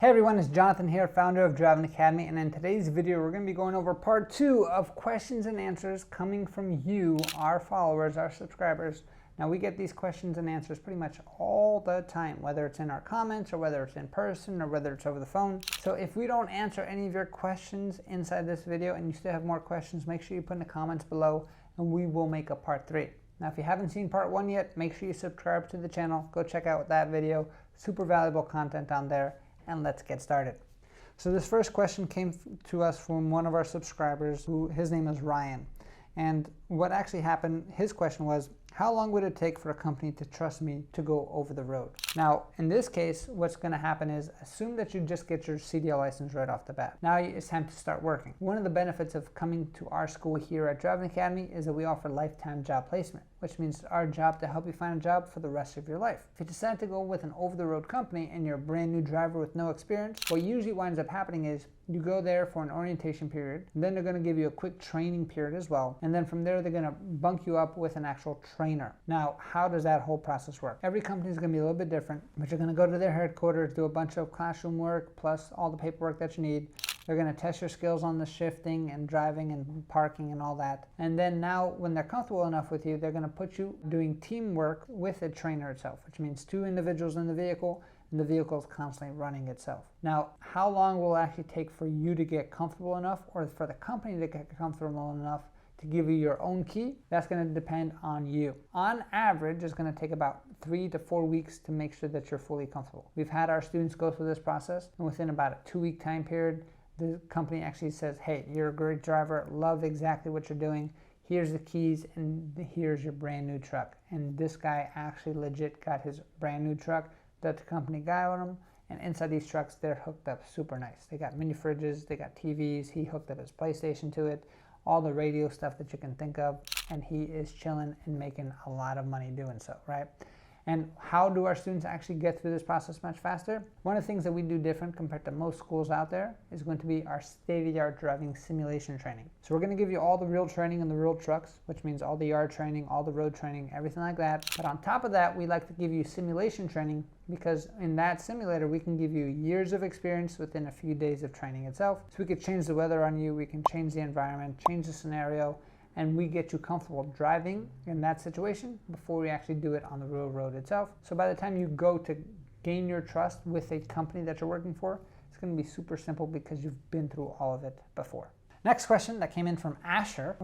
Hey everyone, it's Jonathan here, founder of Driving Academy, and in today's video we're going to be going over part 2 of questions and answers coming from you, our followers, our subscribers. Now we get these questions and answers pretty much all the time, whether it's in our comments or whether it's in person or whether it's over the phone. So if we don't answer any of your questions inside this video and you still have more questions, make sure you put in the comments below and we will make a part 3. Now if you haven't seen part 1 yet, make sure you subscribe to the channel, go check out that video, super valuable content on there. And let's get started. So this first question came to us from one of our subscribers, his name is Ryan. And what actually happened, his question was, how long would it take for a company to trust me to go over the road? Now, in this case, what's going to happen is assume that you just get your CDL license right off the bat. Now it's time to start working. One of the benefits of coming to our school here at Driving Academy is that we offer lifetime job placement, which means our job to help you find a job for the rest of your life. If you decide to go with an over-the-road company and you're a brand new driver with no experience, what usually winds up happening is you go there for an orientation period, and then they're going to give you a quick training period as well, and then from there they're going to bunk you up with an actual trainer. Now, how does that whole process work? Every company is going to be a little bit different, but you're going to go to their headquarters, do a bunch of classroom work, plus all the paperwork that you need. They're going to test your skills on the shifting and driving and parking and all that. And then now when they're comfortable enough with you, they're going to put you doing teamwork with the trainer itself, which means 2 individuals in the vehicle, and the vehicle is constantly running itself. Now, how long will it actually take for you to get comfortable enough or for the company to get comfortable enough to give you your own key? That's going to depend on you. On average, it's going to take about 3 to 4 weeks to make sure that you're fully comfortable. We've had our students go through this process, and within about a 2-week time period, the company actually says, hey, you're a great driver, love exactly what you're doing, here's the keys, and here's your brand new truck. And this guy actually legit got his brand new truck that the company got on him, and inside these trucks, they're hooked up super nice. They got mini fridges, they got TVs, he hooked up his PlayStation to it, all the radio stuff that you can think of, and he is chilling and making a lot of money doing so, right? And how do our students actually get through this process much faster? One of the things that we do different compared to most schools out there is going to be our state-of-the-art driving simulation training. So we're going to give you all the real training in the real trucks, which means all the yard training, all the road training, everything like that. But on top of that, we like to give you simulation training because in that simulator, we can give you years of experience within a few days of training itself. So we could change the weather on you, we can change the environment, change the scenario, and we get you comfortable driving in that situation before we actually do it on the real road itself. So by the time you go to gain your trust with a company that you're working for, it's going to be super simple because you've been through all of it before. Next question that came in from Asher,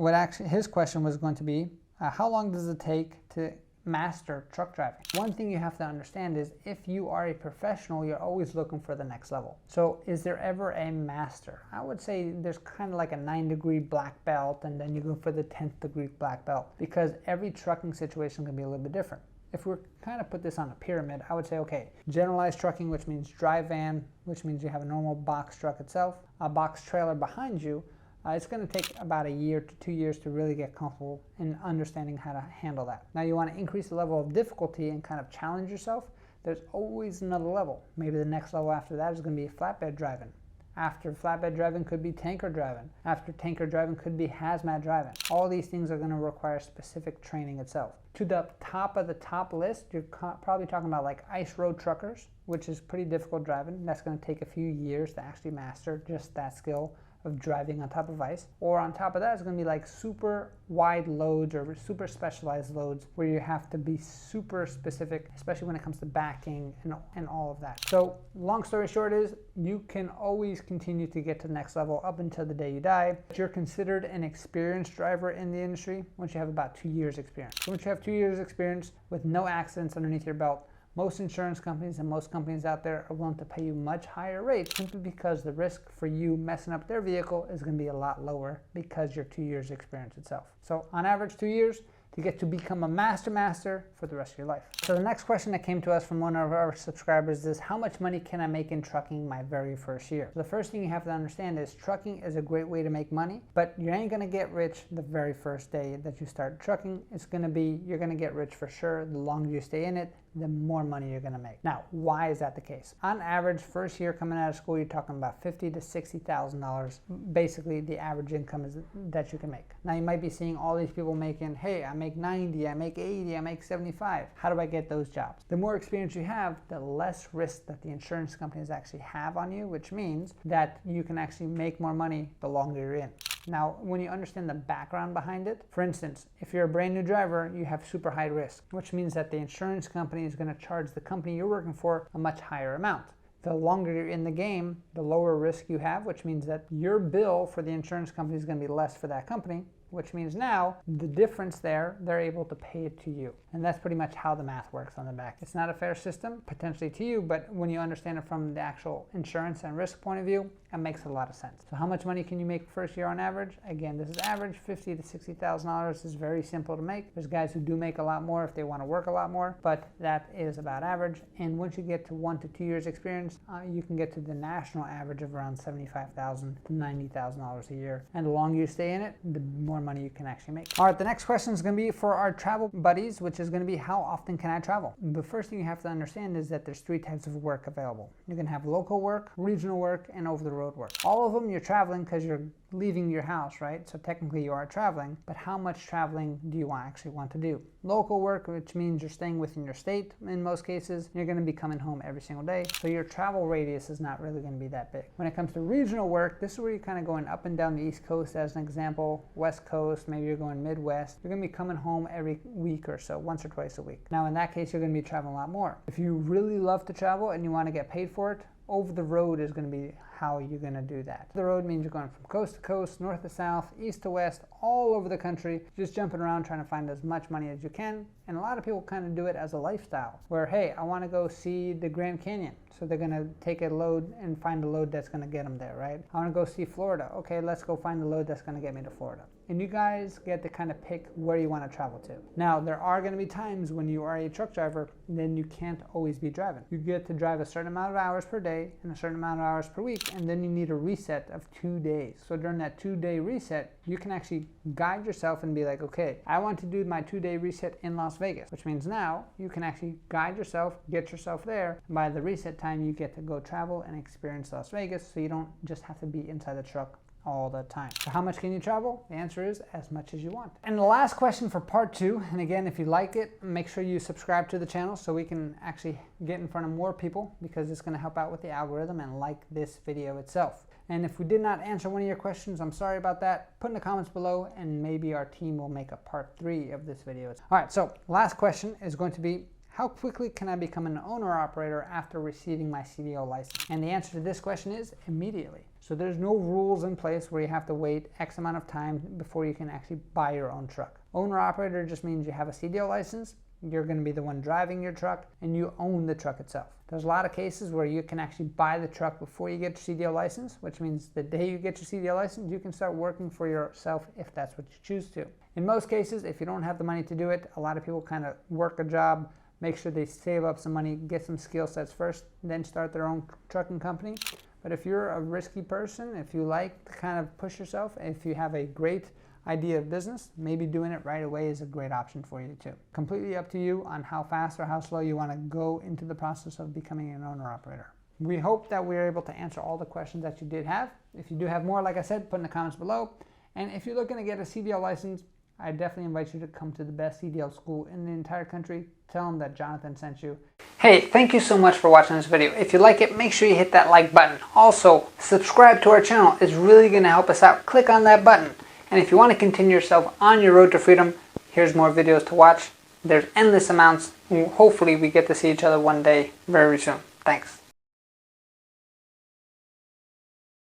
his question was going to be, how long does it take to master truck driving? One thing you have to understand is if you are a professional, you're always looking for the next level. So is there ever a master? I would say there's kind of like a 9-degree black belt, and then you go for the 10th degree black belt, because every trucking situation can be a little bit different. If we're kind of put this on a pyramid, I would say, okay, generalized trucking, which means dry van, which means you have a normal box truck itself, a box trailer behind you. It's going to take about 1 year to 2 years to really get comfortable in understanding how to handle that. Now you want to increase the level of difficulty and kind of challenge yourself. There's always another level. Maybe the next level after that is going to be flatbed driving. After flatbed driving could be tanker driving. After tanker driving could be hazmat driving. All these things are going to require specific training itself. To the top of the top list, you're probably talking about like ice road truckers, which is pretty difficult driving. That's going to take a few years to actually master just that skill of driving on top of ice. Or on top of that is going to be like super wide loads or super specialized loads where you have to be super specific, especially when it comes to backing and all of that. So long story short is you can always continue to get to the next level up until the day you die. You're considered an experienced driver in the industry once you have about 2 years experience. So once you have 2 years experience with no accidents underneath your belt, most insurance companies and most companies out there are willing to pay you much higher rates simply because the risk for you messing up their vehicle is going to be a lot lower because you're 2 years experience itself. So on average 2 years to get to become a master for the rest of your life. So the next question that came to us from one of our subscribers is, how much money can I make in trucking my very first year? The first thing you have to understand is trucking is a great way to make money, but you ain't going to get rich the very first day that you start trucking. It's going to be, you're going to get rich for sure the longer you stay in it, the more money you're going to make. Now, why is that the case? On average, first year coming out of school, you're talking about $50,000 to $60,000. Basically, the average income is that you can make. Now, you might be seeing all these people making, hey, I make 90, I make 80, I make 75. How do I get those jobs? The more experience you have, the less risk that the insurance companies actually have on you, which means that you can actually make more money the longer you're in. Now, when you understand the background behind it, for instance, if you're a brand new driver, you have super high risk, which means that the insurance company is going to charge the company you're working for a much higher amount. The longer you're in the game, the lower risk you have, which means that your bill for the insurance company is going to be less for that company, which means now the difference there, they're able to pay it to you. And that's pretty much how the math works on the back. It's not a fair system, potentially to you, but when you understand it from the actual insurance and risk point of view, it makes a lot of sense. So how much money can you make first year on average? Again, this is average, $50,000 to $60,000. This is very simple to make. There's guys who do make a lot more if they want to work a lot more, but that is about average. And once you get to 1 to 2 years experience, you can get to the national average of around $75,000 to $90,000 a year. And the longer you stay in it, the more money you can actually make. All right, the next question is going to be for our travel buddies, which is going to be how often can I travel? The first thing you have to understand is that there's 3 types of work available. You can have local work, regional work, and over-the-road work. All of them you're traveling because you're leaving your house, right? So technically you are traveling, but how much traveling do you actually want to do? Local work, which means you're staying within your state in most cases, you're going to be coming home every single day, so your travel radius is not really going to be that big. When it comes to regional work, this is where you're kind of going up and down the East Coast as an example, West Coast, maybe you're going Midwest. You're going to be coming home every week or so, once or twice a week. Now in that case, you're going to be traveling a lot more. If you really love to travel and you want to get paid for it, over the road is going to be how you're going to do that. The road means you're going from coast to coast, north to south, east to west, all over the country, just jumping around trying to find as much money as you can. And a lot of people kind of do it as a lifestyle where, hey, I want to go see the Grand Canyon. So they're going to take a load and find a load that's going to get them there, right? I want to go see Florida. Okay, let's go find the load that's going to get me to Florida. And you guys get to kind of pick where you want to travel to. Now, there are going to be times when you are a truck driver, then you can't always be driving. You get to drive a certain amount of hours per day and a certain amount of hours per week, and then you need a reset of 2 days. So during that 2-day reset, you can actually guide yourself and be like, okay, I want to do my 2-day reset in Las Vegas, which means now you can actually guide yourself, get yourself there. And by the reset time, you get to go travel and experience Las Vegas, so you don't just have to be inside the truck all the time. So how much can you travel? The answer is as much as you want. And the last question for part 2, and again, if you like it, make sure you subscribe to the channel so we can actually get in front of more people, because it's going to help out with the algorithm, and like this video itself. And if we did not answer one of your questions, I'm sorry about that. Put in the comments below and maybe our team will make a part 3 of this video. All right, so last question is going to be, how quickly can I become an owner-operator after receiving my CDL license? And the answer to this question is immediately. So there's no rules in place where you have to wait X amount of time before you can actually buy your own truck. Owner-operator just means you have a CDL license, you're going to be the one driving your truck, and you own the truck itself. There's a lot of cases where you can actually buy the truck before you get your CDL license, which means the day you get your CDL license, you can start working for yourself if that's what you choose to. In most cases, if you don't have the money to do it, a lot of people kind of work a job, make sure they save up some money, get some skill sets first, then start their own trucking company. But if you're a risky person, if you like to kind of push yourself, if you have a great idea of business, maybe doing it right away is a great option for you too. Completely up to you on how fast or how slow you want to go into the process of becoming an owner-operator. We hope that we were able to answer all the questions that you did have. If you do have more, like I said, put in the comments below. And if you're looking to get a CDL license, I definitely invite you to come to the best CDL school in the entire country. Tell them that Jonathan sent you. Hey, thank you so much for watching this video. If you like it, make sure you hit that like button. Also, subscribe to our channel. It's really going to help us out. Click on that button. And if you want to continue yourself on your road to freedom, here's more videos to watch. There's endless amounts. Hopefully we get to see each other one day very soon. Thanks.